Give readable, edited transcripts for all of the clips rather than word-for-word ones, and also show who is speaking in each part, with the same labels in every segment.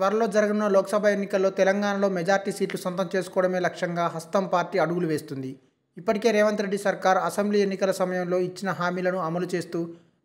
Speaker 1: త్వరలో జరగనున్న లోక్సభ ఎన్నికల్లో తెలంగాణలో మెజార్టీ సీట్లు సొంతం చేసుకోవడమే లక్ష్యంగా హస్తం పార్టీ అడుగులు వేస్తుంది. ఇప్పటికే రేవంత్ రెడ్డి సర్కార్ అసెంబ్లీ ఎన్నికల సమయంలో ఇచ్చిన హామీలను అమలు చేస్తూ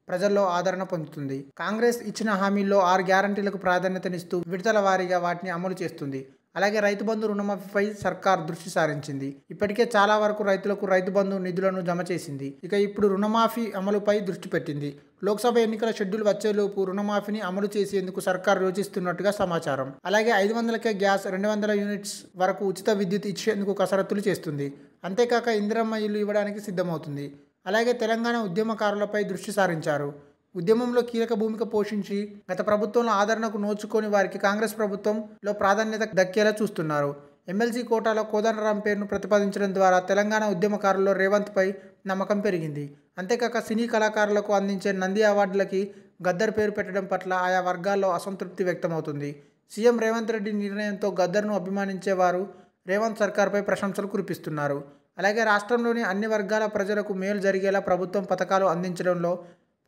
Speaker 1: ప్రజల్లో ఆదరణ పొందుతుంది. కాంగ్రెస్ ఇచ్చిన హామీల్లో 6 గ్యారంటీలకు ప్రాధాన్యతనిస్తూ విడతల వారీగా వాటిని అమలు చేస్తుంది. అలాగే రైతు బంధు రుణమాఫీపై సర్కార్ దృష్టి సారించింది. ఇప్పటికే చాలా వరకు రైతులకు రైతు బంధు నిధులను జమ చేసింది. ఇక ఇప్పుడు రుణమాఫీ అమలుపై దృష్టి పెట్టింది. లోక్సభ ఎన్నికల షెడ్యూల్ వచ్చేలోపు రుణమాఫీని అమలు చేసేందుకు సర్కార్ యోచిస్తున్నట్టుగా సమాచారం. అలాగే 500కే గ్యాస్, 200 యూనిట్స్ వరకు ఉచిత విద్యుత్ ఇచ్చేందుకు కసరత్తులు చేస్తుంది. అంతేకాక ఇందిరమ్మ ఇల్లు ఇవ్వడానికి సిద్ధమవుతుంది. అలాగే తెలంగాణ ఉద్యమకారులపై దృష్టి సారించారు. ఉద్యమంలో కీలక భూమిక పోషించి గత ప్రభుత్వంలో ఆదరణకు నోచుకొని వారికి కాంగ్రెస్ ప్రభుత్వంలో ప్రాధాన్యత దక్కేలా చూస్తున్నారు. ఎమ్మెల్సీ కోటాలో కోదండరాం పేరును ప్రతిపాదించడం ద్వారా తెలంగాణ ఉద్యమకారుల్లో రేవంత్పై నమ్మకం పెరిగింది. అంతేకాక సినీ కళాకారులకు అందించే నంది అవార్డులకి గద్దర్ పేరు పెట్టడం పట్ల ఆయా వర్గాల్లో అసంతృప్తి వ్యక్తమవుతుంది. సీఎం రేవంత్ రెడ్డి నిర్ణయంతో గద్దర్ను అభిమానించేవారు రేవంత్ సర్కార్పై ప్రశంసలు కురిపిస్తున్నారు. అలాగే రాష్ట్రంలోని అన్ని వర్గాల ప్రజలకు మేలు జరిగేలా ప్రభుత్వం పథకాలు అందించడంలో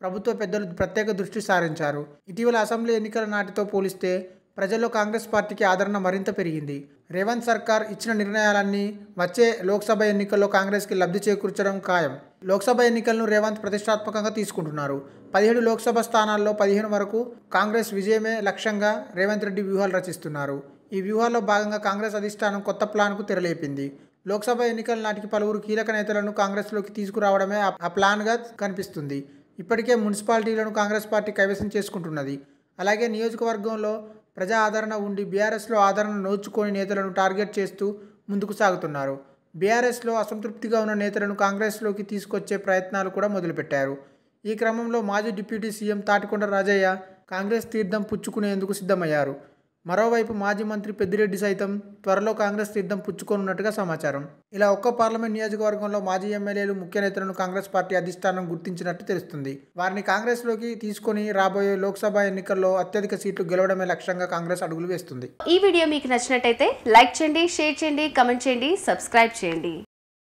Speaker 1: ప్రభుత్వ పెద్దలు ప్రత్యేక దృష్టి సారించారు. ఇటీవల అసెంబ్లీ ఎన్నికల నాటితో పోలిస్తే ప్రజల్లో కాంగ్రెస్ పార్టీకి ఆదరణ మరింత పెరిగింది. రేవంత్ సర్కార్ ఇచ్చిన నిర్ణయాలన్నీ వచ్చే లోక్సభ ఎన్నికల్లో కాంగ్రెస్కి లబ్ధి చేకూర్చడం ఖాయం. లోక్సభ ఎన్నికలను రేవంత్ ప్రతిష్టాత్మకంగా తీసుకుంటున్నారు. 17 లోక్సభ స్థానాల్లో 15 వరకు కాంగ్రెస్ విజయమే లక్ష్యంగా రేవంత్ రెడ్డి వ్యూహాలు రచిస్తున్నారు. ఈ వ్యూహాల్లో భాగంగా కాంగ్రెస్ అధిష్టానం కొత్త ప్లాన్కు తెరలేపింది. లోక్సభ ఎన్నికల నాటికి పలువురు కీలక నేతలను కాంగ్రెస్లోకి తీసుకురావడమే ఆ ప్లాన్గా కనిపిస్తుంది. ఇప్పటికే మున్సిపాలిటీలను కాంగ్రెస్ పార్టీ కైవసం చేసుకుంటున్నది. అలాగే నియోజకవర్గంలో ప్రజా ఆదరణ ఉండి బీఆర్ఎస్లో ఆదరణ నోచుకొని నేతలను టార్గెట్ చేస్తూ ముందుకు సాగుతున్నారు. బీఆర్ఎస్లో అసంతృప్తిగా ఉన్న నేతలను కాంగ్రెస్లోకి తీసుకొచ్చే ప్రయత్నాలు కూడా మొదలుపెట్టారు. ఈ క్రమంలో మాజీ డిప్యూటీ సీఎం తాటికొండ రాజయ్య కాంగ్రెస్ తీర్థం పుచ్చుకునేందుకు సిద్ధమయ్యారు. మరోవైపు మాజీ మంత్రి పెద్దిరెడ్డి సైతం త్వరలో కాంగ్రెస్ తీర్థం పుచ్చుకోనున్నట్టుగా సమాచారం. ఇలా ఒక్క పార్లమెంట్ నియోజకవర్గంలో మాజీ ఎమ్మెల్యేలు, ముఖ్య నేతలను కాంగ్రెస్ పార్టీ అధిష్టానం గుర్తించినట్టు తెలుస్తుంది. వారిని కాంగ్రెస్లోకి తీసుకొని రాబోయే లోక్సభ ఎన్నికల్లో అత్యధిక సీట్లు గెలవడమే లక్ష్యంగా కాంగ్రెస్ అడుగులు వేస్తుంది.
Speaker 2: ఈ వీడియో మీకు నచ్చినట్టయితే లైక్ చేయండి, షేర్ చేయండి, కమెంట్ చేయండి, సబ్స్క్రైబ్ చేయండి.